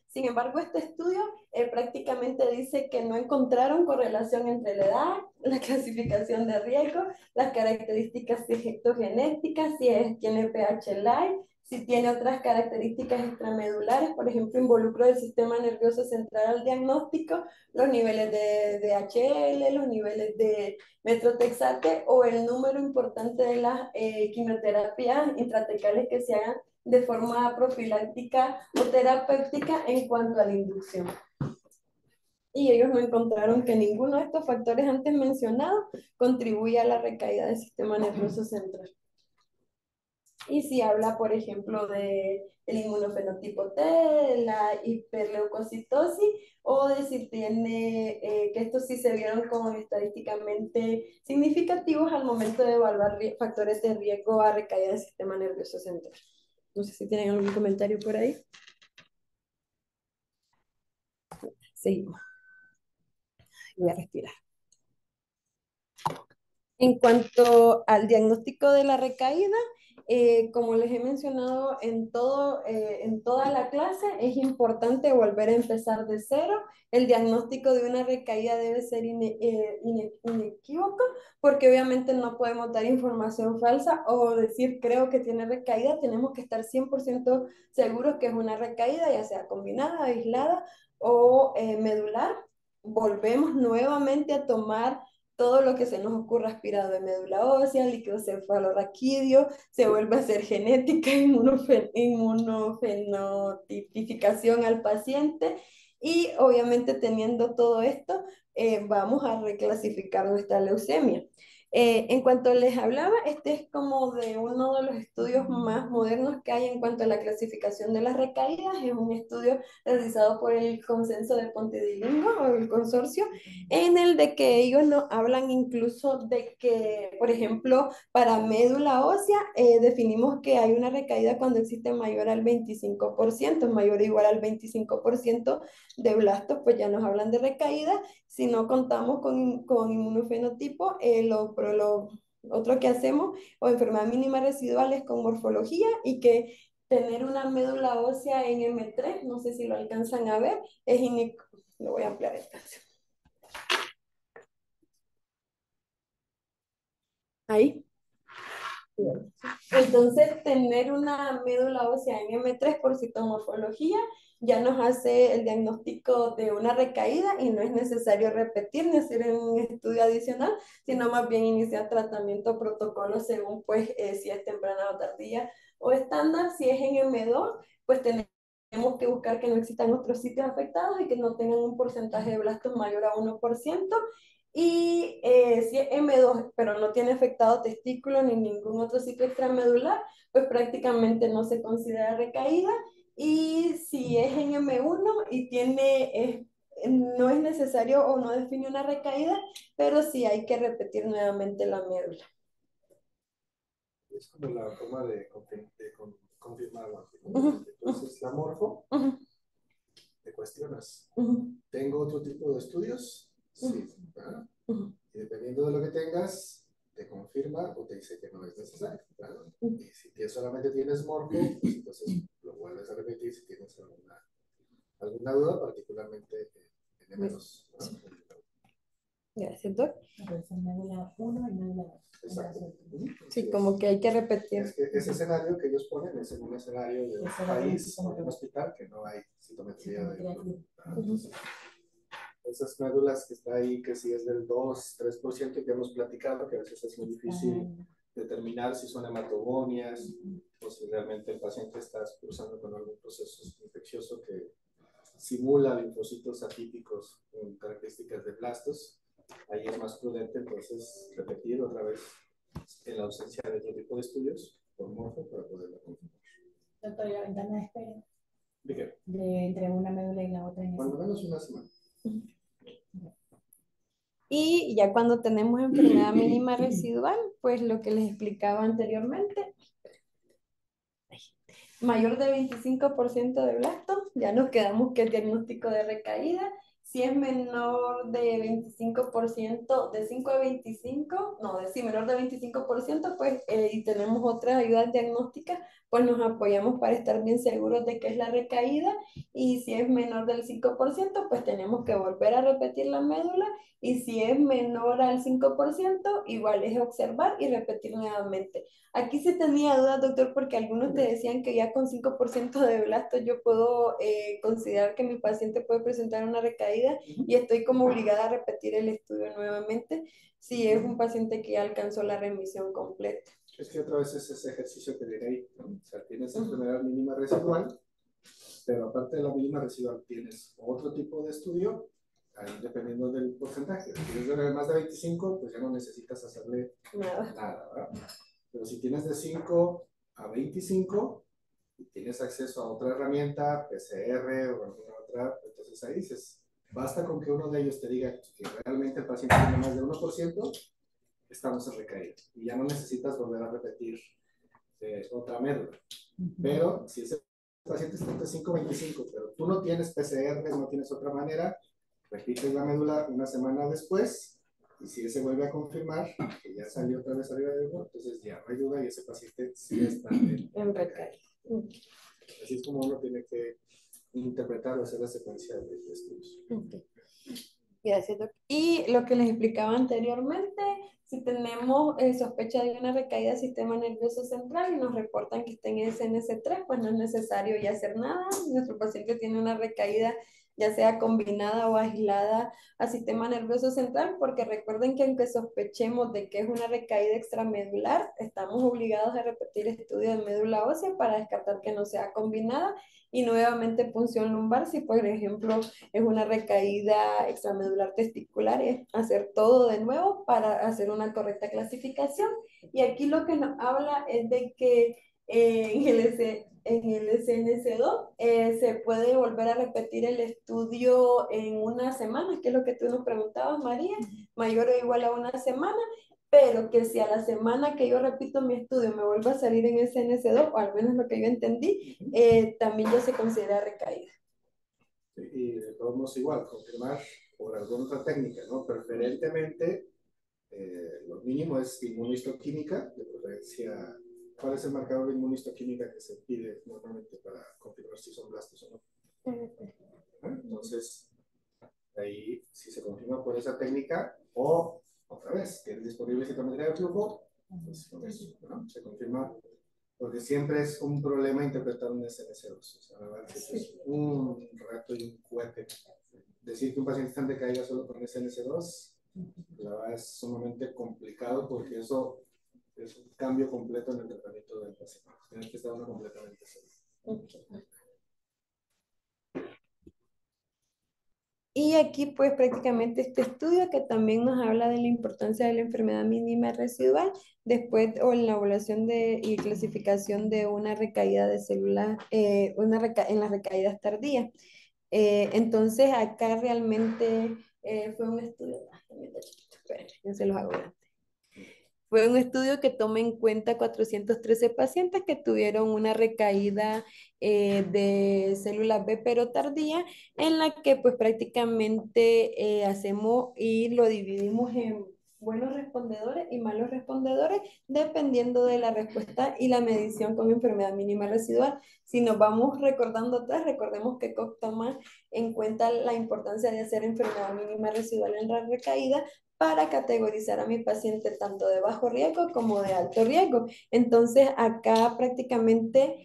Sin embargo, este estudio prácticamente dice que no encontraron correlación entre la edad, la clasificación de riesgo, las características genéticas, si tiene pH light, si tiene otras características extramedulares, por ejemplo, involucro del sistema nervioso central al diagnóstico, los niveles de DHL, los niveles de metrotexate o el número importante de las quimioterapias intratecales que se hagan de forma profiláctica o terapéutica en cuanto a la inducción. Y ellos no encontraron que ninguno de estos factores antes mencionados contribuye a la recaída del sistema nervioso central. Y si habla, por ejemplo, del inmunofenotipo T, la hiperleucocitosis, o de si tiene, que estos sí se vieron como estadísticamente significativos al momento de evaluar factores de riesgo a recaída del sistema nervioso central. No sé si tienen algún comentario por ahí. Seguimos. Voy a respirar. En cuanto al diagnóstico de la recaída, como les he mencionado en toda la clase, es importante volver a empezar de cero. El diagnóstico de una recaída debe ser inequívoco, porque obviamente no podemos dar información falsa o decir creo que tiene recaída. Tenemos que estar 100% seguros que es una recaída, ya sea combinada, aislada o medular. Volvemos nuevamente a tomar todo lo que se nos ocurra aspirado de médula ósea, líquido cefalorraquídeo, se vuelve a hacer genética, inmunofenotipificación al paciente y obviamente teniendo todo esto, vamos a reclasificar nuestra leucemia. En cuanto les hablaba, este es como de uno de los estudios más modernos que hay en cuanto a la clasificación de las recaídas. Es un estudio realizado por el Consenso de Pontedilingua o el consorcio, en el de que ellos nos hablan incluso de que, por ejemplo, para médula ósea, definimos que hay una recaída cuando existe mayor al 25%, mayor o igual al 25% de blastos, pues ya nos hablan de recaída. Si no contamos con inmunofenotipo, pero lo otro que hacemos, o enfermedad mínima residual, es con morfología y que tener una médula ósea en M3, no sé si lo alcanzan a ver, es lo voy a ampliar esta. Ahí. Entonces, tener una médula ósea en M3 por citomorfología ya nos hace el diagnóstico de una recaída y no es necesario repetir ni hacer un estudio adicional, sino más bien iniciar tratamiento protocolo según pues si es temprana o tardía o estándar. Si es en M2, pues tenemos que buscar que no existan otros sitios afectados y que no tengan un porcentaje de blastos mayor a 1%. Y si es M2, pero no tiene afectado testículo ni ningún otro sitio extramedular, pues prácticamente no se considera recaída. Y si es en M1 y no es necesario o no define una recaída, pero sí hay que repetir nuevamente la médula. Es como la forma de confirmarlo. Ujú. Entonces, la morfo, Ujú. te cuestionas. Ujú. ¿Tengo otro tipo de estudios? Sí. ¿Verdad? Ujú. Y dependiendo de lo que tengas, te confirma o te dice que no es necesario. ¿Verdad? Y si solamente tienes morfo, pues entonces lo vuelves a repetir si tienes alguna duda, particularmente en M2. ¿No? Gracias, Doc. Entonces, médula 1 y médula 2. Exacto. Sí, como que hay que repetir. Es que ese escenario que ellos ponen es en un escenario de un país o de un hospital que no hay citometría de entonces, esas médulas que está ahí, que si es del 2-3% que hemos platicado, que a veces es muy difícil determinar si son hematogonias o si realmente el paciente está cruzando con algún proceso infeccioso que simula linfocitos atípicos con características de blastos. Ahí es más prudente entonces repetir otra vez en la ausencia de otro tipo de estudios por morfo para poderlo confirmar. Doctor, ¿y la ventana de espera? ¿De qué? De entre una médula y la otra. Cuando menos una semana. Y ya cuando tenemos enfermedad mínima residual, pues lo que les explicaba anteriormente, mayor de 25% de blasto, ya nos quedamos que el diagnóstico de recaída. Si es menor de 25%, de 5 a 25, no, sí, menor de 25%, pues, y tenemos otras ayudas diagnósticas, pues nos apoyamos para estar bien seguros de que es la recaída. Y si es menor del 5%, pues tenemos que volver a repetir la médula. Y si es menor al 5%, igual es observar y repetir nuevamente. Aquí sí tenía dudas, doctor, porque algunos te decían que ya con 5% de blasto yo puedo considerar que mi paciente puede presentar una recaída y estoy como obligada a repetir el estudio nuevamente si es un paciente que ya alcanzó la remisión completa. Es que otra vez es ese ejercicio que diré ahí, ¿no? O sea, tienes enfermedad mínima residual, pero aparte de la mínima residual tienes otro tipo de estudio, ahí dependiendo del porcentaje. Si tienes de más de 25, pues ya no necesitas hacerle nada, ¿verdad? Pero si tienes de 5 a 25 y tienes acceso a otra herramienta, PCR o alguna otra, entonces ahí dices, basta con que uno de ellos te diga que realmente el paciente tiene más de 1%, estamos en recaída. Y ya no necesitas volver a repetir otra médula. Pero si ese paciente está entre 5 y 25, pero tú no tienes PCR, no tienes otra manera, repites la médula una semana después. Y si ese vuelve a confirmar que ya salió otra vez arriba de 1, entonces ya no hay duda y ese paciente sí está en recaída. Así es como uno tiene que interpretar o hacer la secuencia de estudios. Gracias, doctor. Y lo que les explicaba anteriormente, si tenemos sospecha de una recaída del sistema nervioso central y nos reportan que está en SNC3, pues no es necesario ya hacer nada. Nuestro paciente tiene una recaída ya sea combinada o aislada al sistema nervioso central, porque recuerden que aunque sospechemos de que es una recaída extramedular, estamos obligados a repetir estudio de médula ósea para descartar que no sea combinada y nuevamente punción lumbar si por ejemplo es una recaída extramedular testicular, es hacer todo de nuevo para hacer una correcta clasificación. Y aquí lo que nos habla es de que en el SNC2 se puede volver a repetir el estudio en una semana, que es lo que tú nos preguntabas, María, mayor o igual a una semana, pero que si a la semana que yo repito mi estudio me vuelve a salir en SNC2, o al menos lo que yo entendí, también ya se considera recaída. Y de todos modos igual, confirmar por alguna otra técnica, ¿no? Preferentemente, lo mínimo es inmunistoquímica, de preferencia. ¿Cuál es el marcador de inmunistoquímica que se pide normalmente para confirmar si son blastos o no? Entonces, ahí, si se confirma por esa técnica, o otra vez, que es disponible citometría de flujo, pues con eso, ¿no? Se confirma, porque siempre es un problema interpretar un SNC2. O sea, la verdad es que es un rato y un cohete. Decir que un paciente está en decaída solo con SNC2, la verdad es sumamente complicado porque eso es un cambio completo en el tratamiento del paciente. Tiene que estar uno completamente seguro. Okay. Y aquí pues prácticamente este estudio que también nos habla de la importancia de la enfermedad mínima residual después o en la evaluación y clasificación de una recaída de células, en las recaídas tardías. Entonces acá realmente fue un estudio, ya se los hago. Fue un estudio que toma en cuenta 413 pacientes que tuvieron una recaída de células B pero tardía, en la que pues prácticamente hacemos y lo dividimos en buenos respondedores y malos respondedores, dependiendo de la respuesta y la medición con enfermedad mínima residual. Si nos vamos recordando atrás, recordemos que Koch toma en cuenta la importancia de hacer enfermedad mínima residual en la recaída para categorizar a mi paciente tanto de bajo riesgo como de alto riesgo. Entonces, acá prácticamente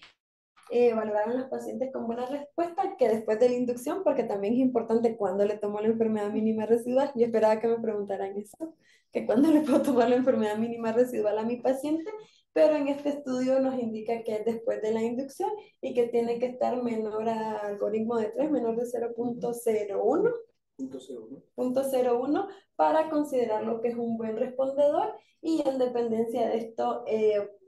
valoraron los pacientes con buena respuesta que después de la inducción, porque también es importante cuándo le tomo la enfermedad mínima residual. Yo esperaba que me preguntaran eso, que cuándo le puedo tomar la enfermedad mínima residual a mi paciente, pero en este estudio nos indica que es después de la inducción y que tiene que estar menor a algoritmo de 3, menor de 0.01. 0.01 para considerar lo que es un buen respondedor y en dependencia de esto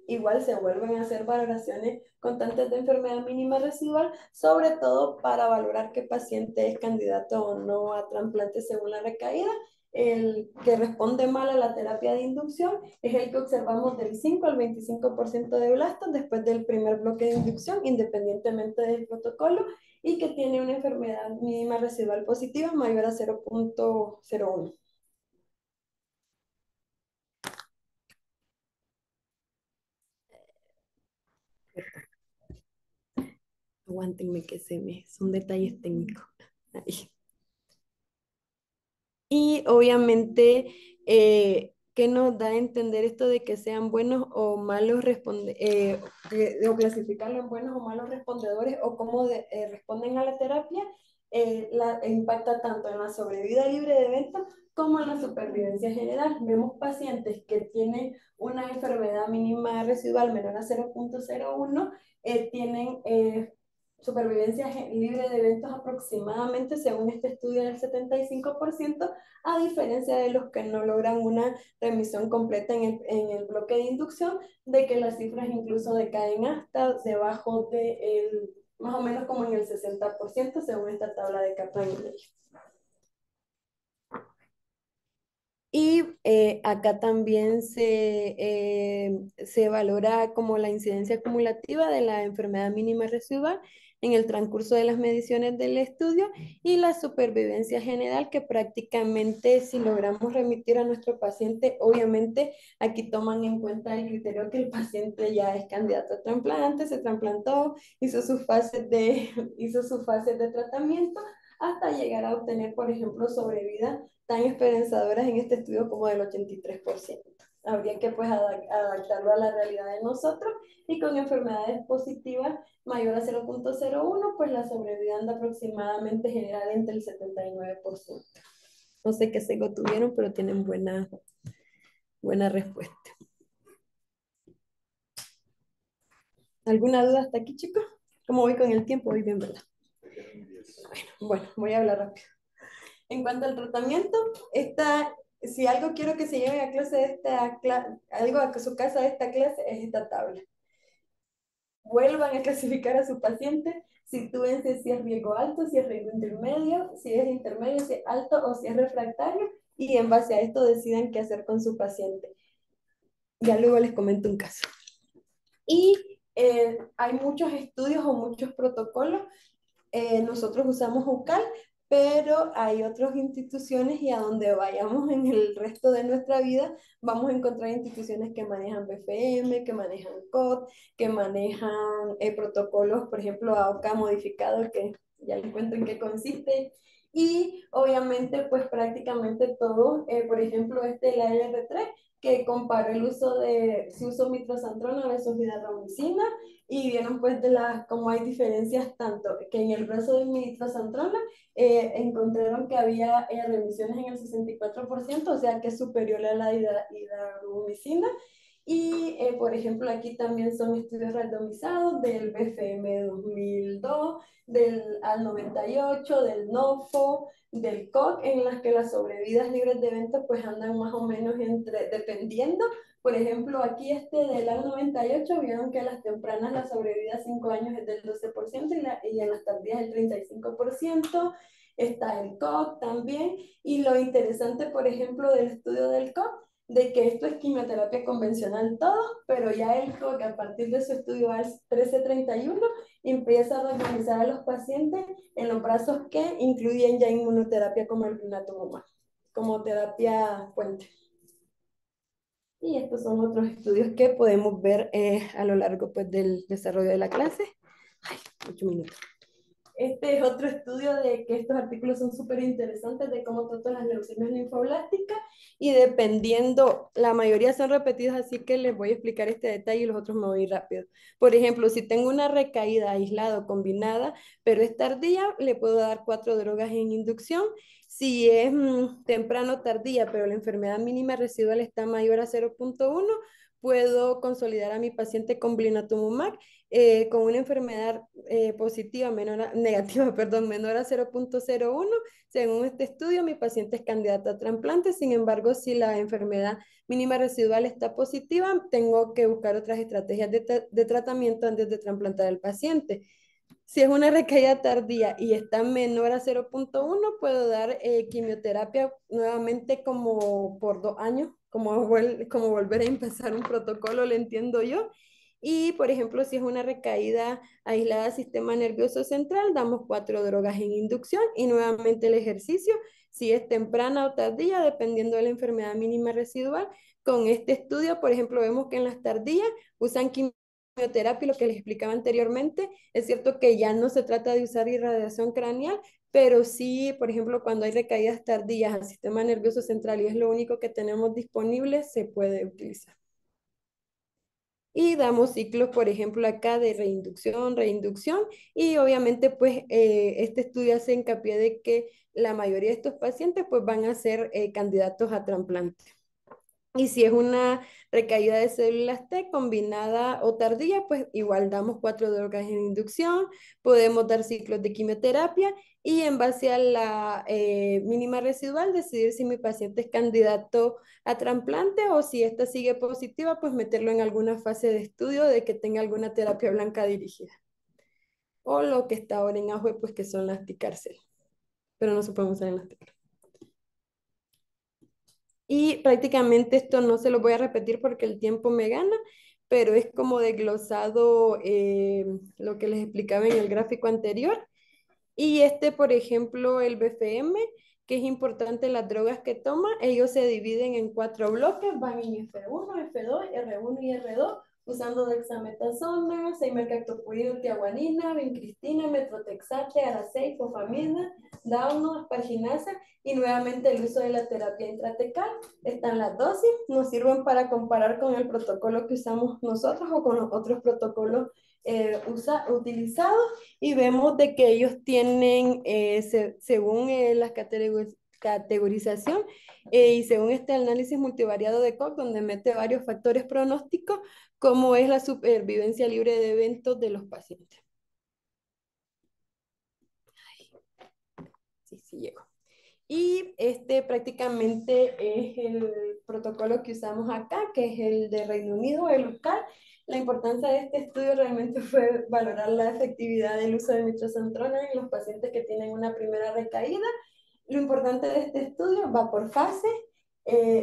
igual se vuelven a hacer valoraciones constantes de enfermedad mínima residual, sobre todo para valorar qué paciente es candidato o no a trasplante según la recaída. El que responde mal a la terapia de inducción es el que observamos del 5 al 25% de blastos después del primer bloque de inducción, independientemente del protocolo, y que tiene una enfermedad mínima residual positiva mayor a 0.01. Aguántenme que son detalles técnicos. Ahí. Y obviamente, ¿qué nos da a entender esto de que sean buenos o malos o clasificarlo en buenos o malos respondedores o cómo responden a la terapia? Impacta tanto en la sobrevida libre de evento como en la supervivencia general. Vemos pacientes que tienen una enfermedad mínima residual menor a 0.01, tienen supervivencia libre de eventos aproximadamente, según este estudio, del 75%, a diferencia de los que no logran una remisión completa en el bloque de inducción, de que las cifras incluso decaen hasta debajo de más o menos como en el 60%, según esta tabla de Kaplan. Y acá también se valora como la incidencia acumulativa de la enfermedad mínima residual en el transcurso de las mediciones del estudio y la supervivencia general, que prácticamente si logramos remitir a nuestro paciente, obviamente aquí toman en cuenta el criterio que el paciente ya es candidato a trasplante, se trasplantó, hizo sus fases de tratamiento hasta llegar a obtener, por ejemplo, sobrevida tan esperanzadoras en este estudio como del 83%. habría que pues adaptarlo a la realidad de nosotros, y con enfermedades positivas mayor a 0,01, pues la sobrevida anda aproximadamente general entre el 79%. No sé qué sesgo tuvieron, pero tienen buena respuesta. ¿Alguna duda hasta aquí, chicos? ¿Cómo voy con el tiempo? Voy bien, ¿verdad? Bueno, voy a hablar rápido. En cuanto al tratamiento, si algo quiero que se lleve a clase de algo a su casa de esta clase, es esta tabla. Vuelvan a clasificar a su paciente, sitúense si es riesgo alto, si es riesgo intermedio, si es alto o si es refractario, y en base a esto decidan qué hacer con su paciente. Ya luego les comento un caso. Y hay muchos estudios o muchos protocolos. Nosotros usamos UCAL, pero hay otras instituciones, y a donde vayamos en el resto de nuestra vida vamos a encontrar instituciones que manejan BFM, que manejan COD, que manejan protocolos, por ejemplo, AOK modificado, que ya les cuento en qué consiste. Y obviamente pues prácticamente todo, por ejemplo la LR3, que comparó el uso de, si uso mitrasantrona versus hidarromicina, y vieron pues cómo hay diferencias, tanto que en el brazo de mitrasantrona encontraron que había remisiones en el 64%, o sea que es superior a la hidarromicina. Y, por ejemplo, aquí también son estudios randomizados del BFM 2002, del AL98, del NOFO, del COC, en las que las sobrevidas libres de evento pues andan más o menos dependiendo. Por ejemplo, aquí del AL98 vieron que a las tempranas la sobrevida a 5 años es del 12%, y en las tardías el 35%. Está el COC también. Y lo interesante, por ejemplo, del estudio del COC, de que esto es quimioterapia convencional todo, pero ya el COC, a partir de su estudio AL 1331, empieza a randomizar a los pacientes en los brazos que incluyen ya inmunoterapia como el blinatumomab, como terapia puente. Y estos son otros estudios que podemos ver a lo largo pues, del desarrollo de la clase. Ay, 8 minutos. Este es otro estudio de que estos artículos son súper interesantes, de cómo tratan las leucemias linfoblásticas, y dependiendo, la mayoría son repetidos, así que les voy a explicar este detalle y los otros me voy a ir rápido. Por ejemplo, si tengo una recaída aislada o combinada, pero es tardía, le puedo dar 4 drogas en inducción. Si es temprano tardía, pero la enfermedad mínima residual está mayor a 0,1, puedo consolidar a mi paciente con blinatumomab. Con una enfermedad positiva, negativa, perdón, menor a 0,01. Según este estudio, mi paciente es candidato a trasplante. Sin embargo, si la enfermedad mínima residual está positiva, tengo que buscar otras estrategias de tratamiento antes de trasplantar al paciente. Si es una recaída tardía y está menor a 0,1, puedo dar quimioterapia nuevamente como por 2 años, como volver a empezar un protocolo, lo entiendo yo. Y, por ejemplo, si es una recaída aislada del sistema nervioso central, damos 4 drogas en inducción, y nuevamente el ejercicio, si es temprana o tardía, dependiendo de la enfermedad mínima residual. Con este estudio, por ejemplo, vemos que en las tardías usan quimioterapia, lo que les explicaba anteriormente. Es cierto que ya no se trata de usar irradiación craneal, pero sí, por ejemplo, cuando hay recaídas tardías al sistema nervioso central y es lo único que tenemos disponible, se puede utilizar. Y damos ciclos, por ejemplo, acá de reinducción, y obviamente pues este estudio hace hincapié de que la mayoría de estos pacientes pues van a ser candidatos a trasplante. Y si es una recaída de células T combinada o tardía, pues igual damos 4 drogas en inducción, podemos dar ciclos de quimioterapia, y en base a la mínima residual decidir si mi paciente es candidato a trasplante, o si esta sigue positiva, pues meterlo en alguna fase de estudio de que tenga alguna terapia blanca dirigida. O lo que está ahora en auge, pues que son las Ticarcel, pero no se pueden usar en las teclas. Y prácticamente esto no se lo voy a repetir porque el tiempo me gana, pero es como desglosado lo que les explicaba en el gráfico anterior. Y por ejemplo, el BFM, que es importante las drogas que toma, ellos se dividen en 4 bloques, van en F1, F2, R1 y R2, usando dexametasona, seimercaptopurina, tiaguanina, vincristina, metrotexate, aracea, ifosfamina, dauno, asparginasa y nuevamente el uso de la terapia intratecal. Están las dosis, nos sirven para comparar con el protocolo que usamos nosotros o con los otros protocolos utilizados y vemos de que ellos tienen, según la categorización y según este análisis multivariado de Koch, donde mete varios factores pronósticos, como es la supervivencia libre de eventos de los pacientes. Sí, sí llegó. Y este prácticamente es el protocolo que usamos acá, que es el de Reino Unido, el UCAL. La importancia de este estudio realmente fue valorar la efectividad del uso de mitrazotrona en los pacientes que tienen una primera recaída. Lo importante de este estudio va por fase.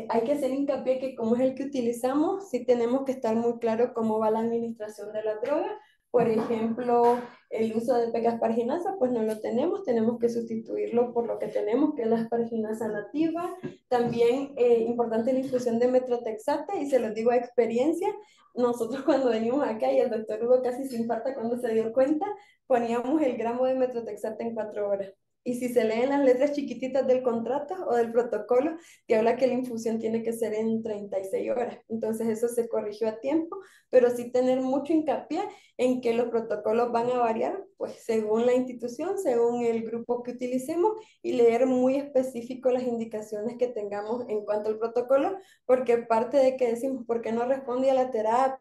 Hay que hacer hincapié que como es el que utilizamos, sí tenemos que estar muy claro cómo va la administración de la droga. Por ejemplo, el uso de pega-asparginasa, pues no lo tenemos que sustituirlo por lo que tenemos, que es la asparginasa nativa. También importante la infusión de metrotexate, y se los digo a experiencia, nosotros cuando venimos acá, y el doctor Hugo casi se infarta cuando se dio cuenta, poníamos el gramo de metrotexate en 4 horas. Y si se leen las letras chiquititas del contrato o del protocolo, que habla que la infusión tiene que ser en 36 horas. Entonces eso se corrigió a tiempo, pero sí tener mucho hincapié en que los protocolos van a variar, pues según la institución, según el grupo que utilicemos, y leer muy específico las indicaciones que tengamos en cuanto al protocolo, porque parte de que decimos, ¿por qué no responde a la terapia?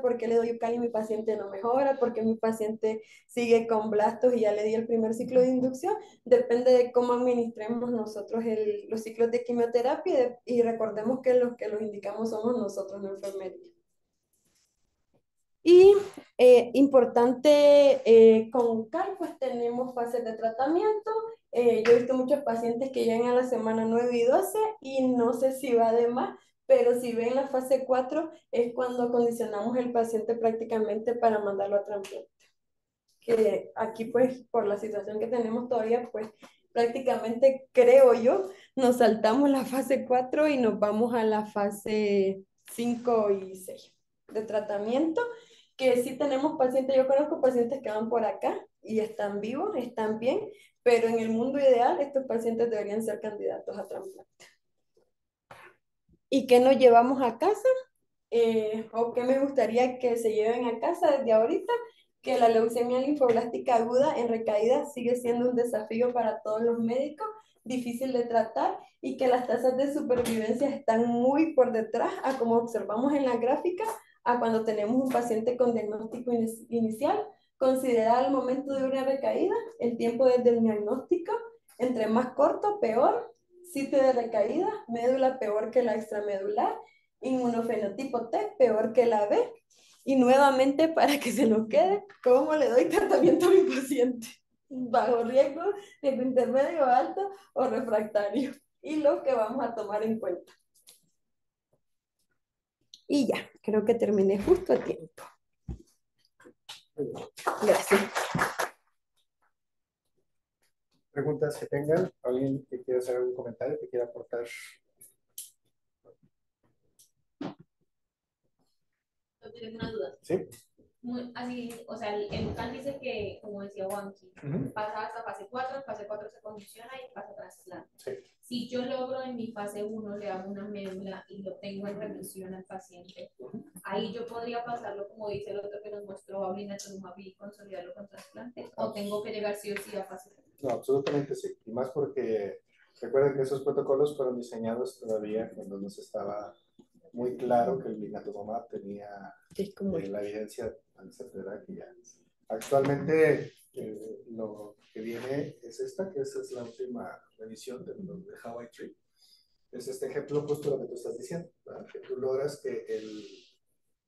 ¿Por qué le doy UCAL y mi paciente no mejora? ¿Por qué mi paciente sigue con blastos y ya le di el primer ciclo de inducción? Depende de cómo administremos nosotros los ciclos de quimioterapia y recordemos que los indicamos somos nosotros, la enfermería. Y importante, con CAR, pues tenemos fases de tratamiento. Yo he visto muchos pacientes que llegan a la semana 9 y 12 y no sé si va de más, pero si ven la fase 4 es cuando condicionamos el paciente prácticamente para mandarlo a trasplante. Que aquí pues por la situación que tenemos todavía pues prácticamente creo yo nos saltamos la fase 4 y nos vamos a la fase 5 y 6 de tratamiento, que sí tenemos pacientes, yo conozco pacientes que van por acá y están vivos, están bien, pero en el mundo ideal estos pacientes deberían ser candidatos a trasplante. ¿Y qué nos llevamos a casa? ¿O qué me gustaría que se lleven a casa desde ahorita? Que la leucemia linfoblástica aguda en recaída sigue siendo un desafío para todos los médicos, difícil de tratar, y que las tasas de supervivencia están muy por detrás, a como observamos en la gráfica, a cuando tenemos un paciente con diagnóstico inicial. Considerar al momento de una recaída el tiempo desde el diagnóstico, entre más corto, peor. Sitio de recaída, médula peor que la extramedular, inmunofenotipo T peor que la B. Y nuevamente, para que se nos quede, ¿cómo le doy tratamiento a mi paciente? Bajo riesgo, riesgo intermedio, alto o refractario. Y lo que vamos a tomar en cuenta. Y ya, creo que terminé justo a tiempo. Gracias. Preguntas que tengan, alguien que quiera hacer algún comentario, que quiera aportar. Yo tengo una duda. Sí. Así, o sea, el UCAL dice que, como decía Juanqui, pasa hasta fase 4, fase 4 se condiciona y pasa a trasplante. Sí. Si yo logro en mi fase 1 le hago una médula y lo tengo en remisión al paciente, ahí yo podría pasarlo, como dice el otro que nos mostró, a blinatumomab y consolidarlo con trasplante, o tengo que llegar sí o sí a fase 3. No, absolutamente sí. Y más porque recuerden que esos protocolos fueron diseñados todavía cuando nos estaba muy claro que el blinatumomab tenía la evidencia ancestral que ya. Actualmente lo que viene es esta, que esa es la última revisión de Hawaii Tree. Es este ejemplo justo lo que tú estás diciendo, ¿verdad? Que tú logras que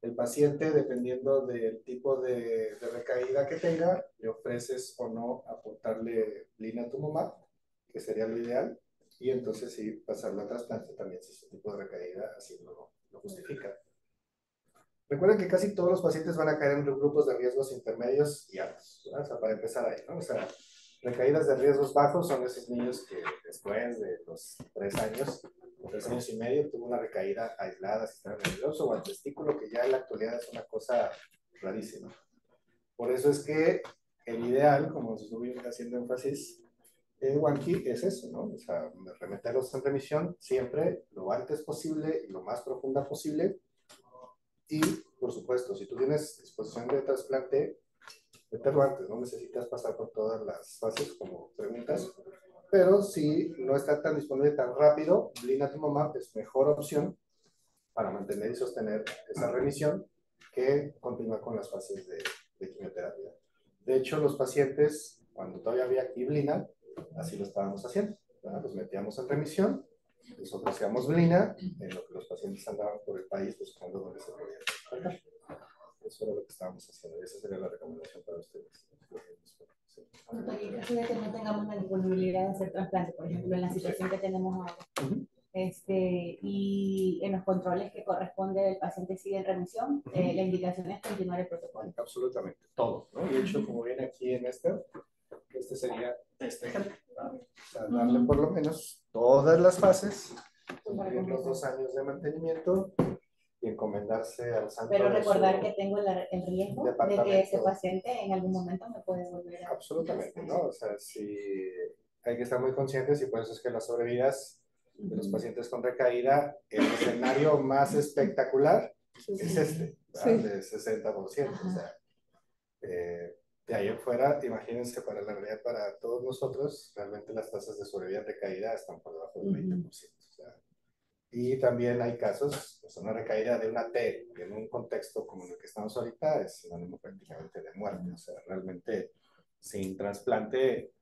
el paciente, dependiendo del tipo de recaída que tenga, le ofreces o no aportarle blinatumomab, que sería lo ideal, y entonces sí pasarlo a trasplante también si su tipo de recaída así lo justifica. Recuerden que casi todos los pacientes van a caer en grupos de riesgos intermedios y altos, ¿verdad? O sea, para empezar ahí, ¿no? O sea, recaídas de riesgos bajos son esos niños que después de los 3 años 3 años y medio, tuvo una recaída aislada al sistema nervioso o al testículo, que ya en la actualidad es una cosa rarísima. Por eso es que el ideal, como estuve haciendo énfasis, Wanky es eso, ¿no? O sea, remeterlos en remisión siempre lo antes posible y lo más profunda posible. Y, por supuesto, si tú tienes disposición de trasplante, meterlo antes, no necesitas pasar por todas las fases como preguntas, pero si no está tan disponible tan rápido, blinatumomab es mejor opción para mantener y sostener esa remisión que continuar con las fases de quimioterapia. De hecho, los pacientes, cuando todavía había Iblina, así lo estábamos haciendo, ¿verdad? Los metíamos en remisión, les ofrecíamos Blina, en lo que los pacientes andaban por el país buscando dónde se podía tratar. Eso era lo que estábamos haciendo y esa sería la recomendación para ustedes. En el caso de que no tengamos la disponibilidad de hacer trasplante, por ejemplo, en la situación que tenemos ahora, y en los controles que corresponde el paciente sigue en remisión, la indicación es continuar el protocolo. Absolutamente, todo, ¿no? De hecho, como viene aquí en este sería este ejemplo, ¿no? O sea, darle por lo menos todas las fases, cumplir los 2 años de mantenimiento y encomendarse al santo. Pero recordar que tengo el riesgo de que ese paciente en algún momento me puede volver a... Absolutamente, ¿no? O sea, sí hay que estar muy conscientes y por eso es que las sobrevidas de los pacientes con recaída, el escenario más espectacular es este, de 60%. O sea, de ahí en fuera, imagínense, para la realidad, para todos nosotros, realmente las tasas de sobrevida de recaída están por debajo del 20%. O sea, y también hay casos, pues una recaída de una T en un contexto como en el que estamos ahorita es sinónimo prácticamente de muerte. O sea, realmente sin trasplante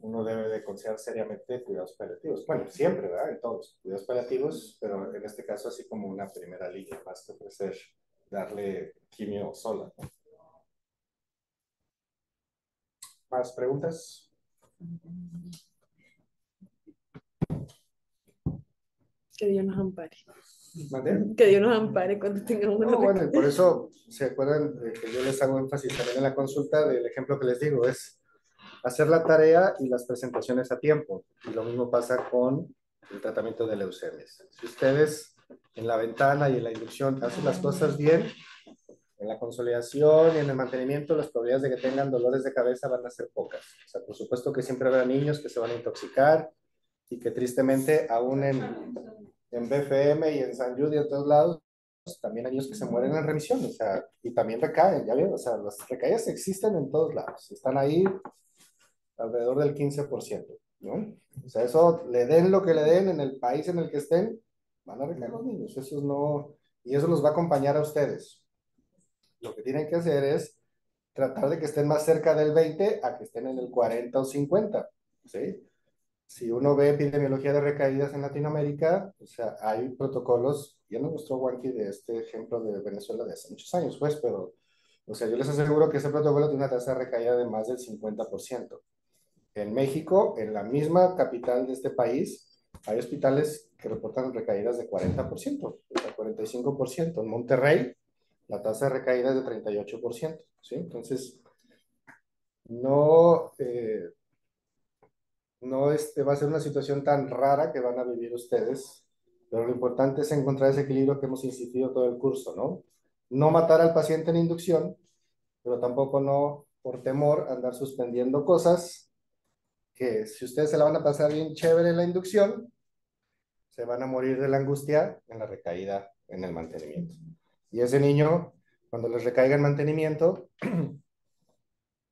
uno debe de considerar seriamente cuidados paliativos. Bueno, siempre, ¿verdad? En todos, cuidados paliativos, pero en este caso así como una primera línea, más que ofrecer darle quimio sola, ¿no? ¿Más preguntas? Que Dios nos ampare. ¿Mande? Que Dios nos ampare cuando tengamos una Bueno, y por eso, ¿se acuerdan de que yo les hago énfasis también en la consulta del ejemplo que les digo? Es hacer la tarea y las presentaciones a tiempo. Y lo mismo pasa con el tratamiento de leucemias. Si ustedes en la ventana y en la inducción hacen las cosas bien, en la consolidación y en el mantenimiento, las probabilidades de que tengan dolores de cabeza van a ser pocas. O sea, por supuesto que siempre habrá niños que se van a intoxicar y que tristemente aún en BFM y en San Jude y en todos lados, también hay niños que se mueren en remisión, o sea, y también recaen, ya ven, o sea, las recaídas existen en todos lados, están ahí alrededor del 15%, ¿no? O sea, eso, le den lo que le den en el país en el que estén, van a recaer los niños, eso no, y eso los va a acompañar a ustedes. Lo que tienen que hacer es tratar de que estén más cerca del 20 a que estén en el 40 o 50, ¿sí? Si uno ve epidemiología de recaídas en Latinoamérica, o sea, hay protocolos, ya nos mostró Wanky de este ejemplo de Venezuela de hace muchos años, pues, pero, o sea, yo les aseguro que ese protocolo tiene una tasa de recaída de más del 50%. En México, en la misma capital de este país, hay hospitales que reportan recaídas de 40%, o sea, 45%. En Monterrey, la tasa de recaída es de 38%, ¿sí? Entonces, no, no va a ser una situación tan rara que van a vivir ustedes, pero lo importante es encontrar ese equilibrio que hemos insistido todo el curso, ¿no? No matar al paciente en inducción, pero tampoco no, por temor, andar suspendiendo cosas que si ustedes se la van a pasar bien chévere en la inducción, se van a morir de la angustia en la recaída en el mantenimiento. Y ese niño, cuando les recaiga el mantenimiento,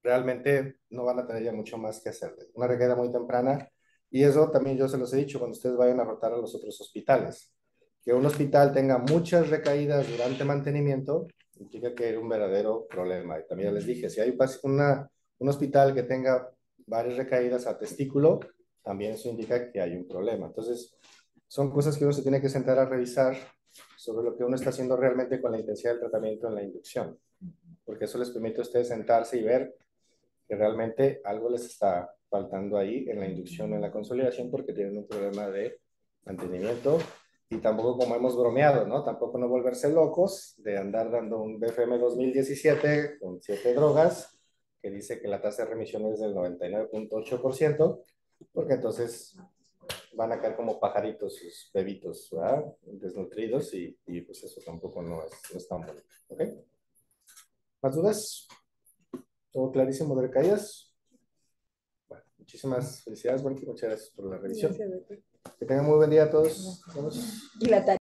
realmente no van a tener ya mucho más que hacer. Una recaída muy temprana, y eso también yo se los he dicho cuando ustedes vayan a rotar a los otros hospitales. Que un hospital tenga muchas recaídas durante mantenimiento implica que hay un verdadero problema. Y también les dije, si hay un hospital que tenga varias recaídas a testículo, también eso indica que hay un problema. Entonces, son cosas que uno se tiene que sentar a revisar sobre lo que uno está haciendo realmente con la intensidad del tratamiento en la inducción, porque eso les permite a ustedes sentarse y ver que realmente algo les está faltando ahí en la inducción o en la consolidación porque tienen un problema de mantenimiento. Y tampoco, como hemos bromeado, ¿no? Tampoco no volverse locos de andar dando un BFM 2017 con 7 drogas que dice que la tasa de remisión es del 99.8%, porque entonces van a caer como pajaritos sus bebitos, ¿verdad? Desnutridos y pues eso tampoco no es tan bueno. ¿Ok? ¿Más dudas? ¿Todo clarísimo de recaídas? Bueno, muchísimas felicidades, Wendy. Muchas gracias por la revisión. Gracias, doctor. Que tengan muy buen día a todos. Nos vemos. Y la tarea.